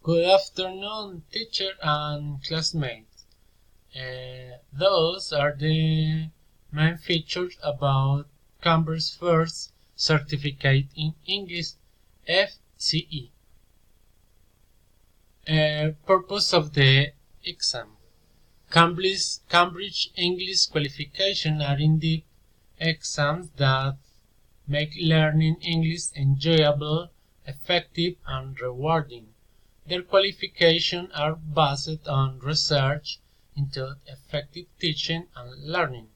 Good afternoon, teacher and classmates. Those are the main features about Cambridge's first certificate in English, FCE. Purpose of the exam. Cambridge English qualification are in-depth exams that make learning English enjoyable, effective, and rewarding. Their qualifications are based on research into effective teaching and learning.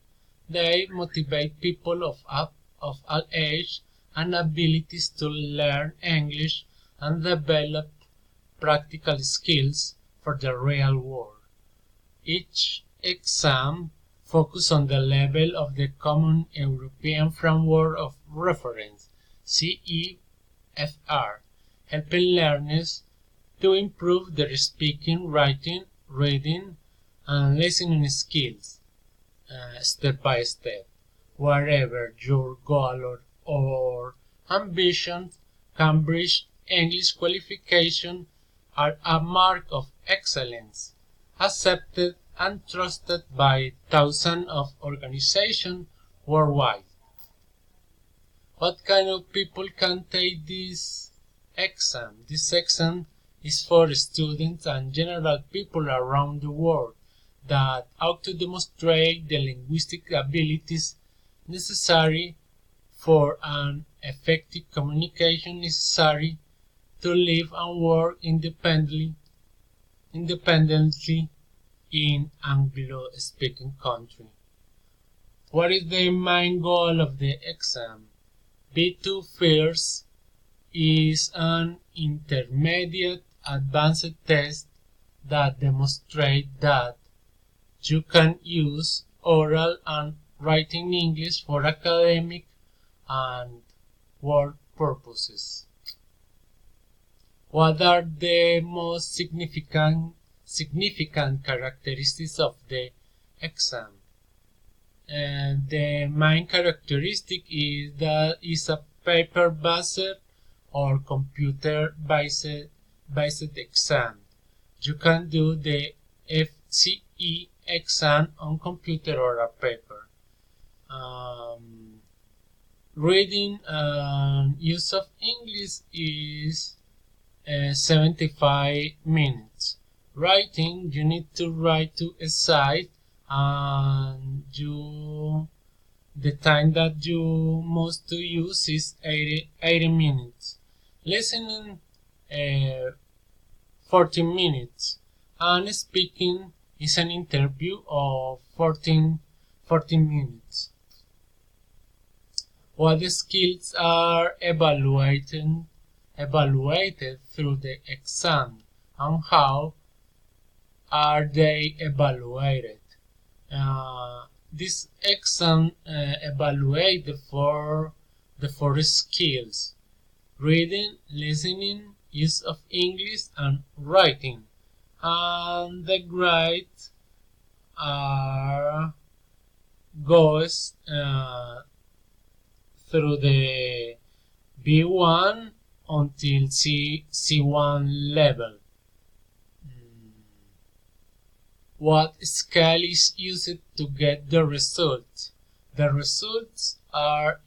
They motivate people of all ages and abilities to learn English and develop practical skills for the real world. Each exam focuses on the level of the Common European Framework of Reference (CEFR), helping learners to improve their speaking, writing, reading, and listening skills step by step. Whatever your goal or ambition, Cambridge English qualifications are a mark of excellence, accepted and trusted by thousands of organizations worldwide. What kind of people can take this exam? This exam is for students and general people around the world that ought to demonstrate the linguistic abilities necessary for an effective communication necessary to live and work independently in Anglo-speaking country. What is the main goal of the exam? B2 First is an intermediate advanced test that demonstrates that you can use oral and writing English for academic and work purposes. What are the most significant characteristics of the exam? The main characteristic is that it's a paper-based or computer-based exam. You can do the FCE exam on computer or a paper. Reading and use of English is 75 minutes. Writing, you need to write to a site and the time that you must to use is 80 minutes. Listening 40 minutes and speaking is an interview of 14 minutes. What skills are evaluated through the exam and how are they evaluated? This exam evaluates the four skills: reading, listening, use of English, and writing. And the grades goes through the B1 until C1 level. What scale is used to get the results? The results are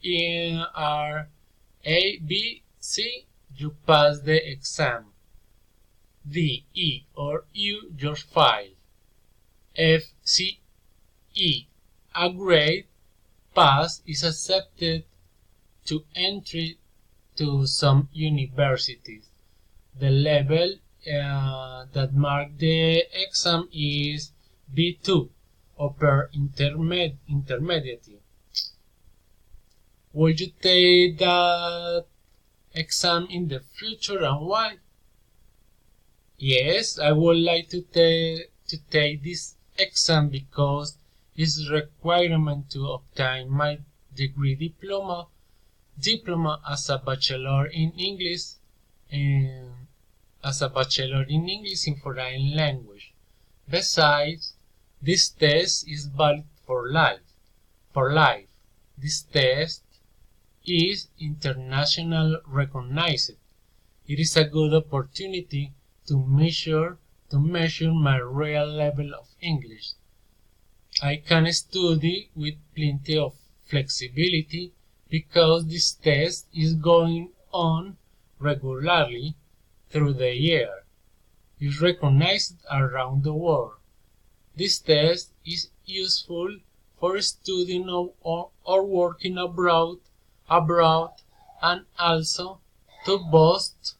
A, B, C, you pass the exam. D, E, or U, your file. F, C, E, a grade, pass is accepted to entry to some universities. The level that mark the exam is B2, upper intermediate. Will you take that exam in the future and why? Yes, I would like to take this exam because it's a requirement to obtain my degree diploma as a bachelor in English in foreign language. Besides, this test is valid for life. This test is internationally recognized. It is a good opportunity to measure my real level of English. I can study with plenty of flexibility because this test is going on regularly through the year. It's recognized around the world. This test is useful for studying or working abroad, and also to boost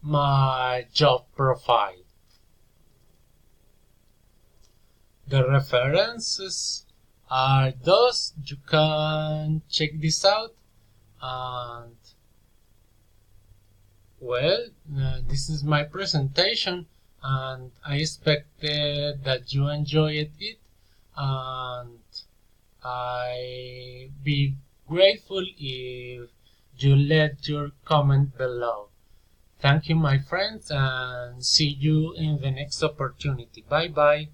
my job profile. The references are those. You can check this out, and well, this is my presentation, and I expected that you enjoyed it, and I be grateful if you let your comment below. Thank you, my friends, and see you in the next opportunity. Bye bye.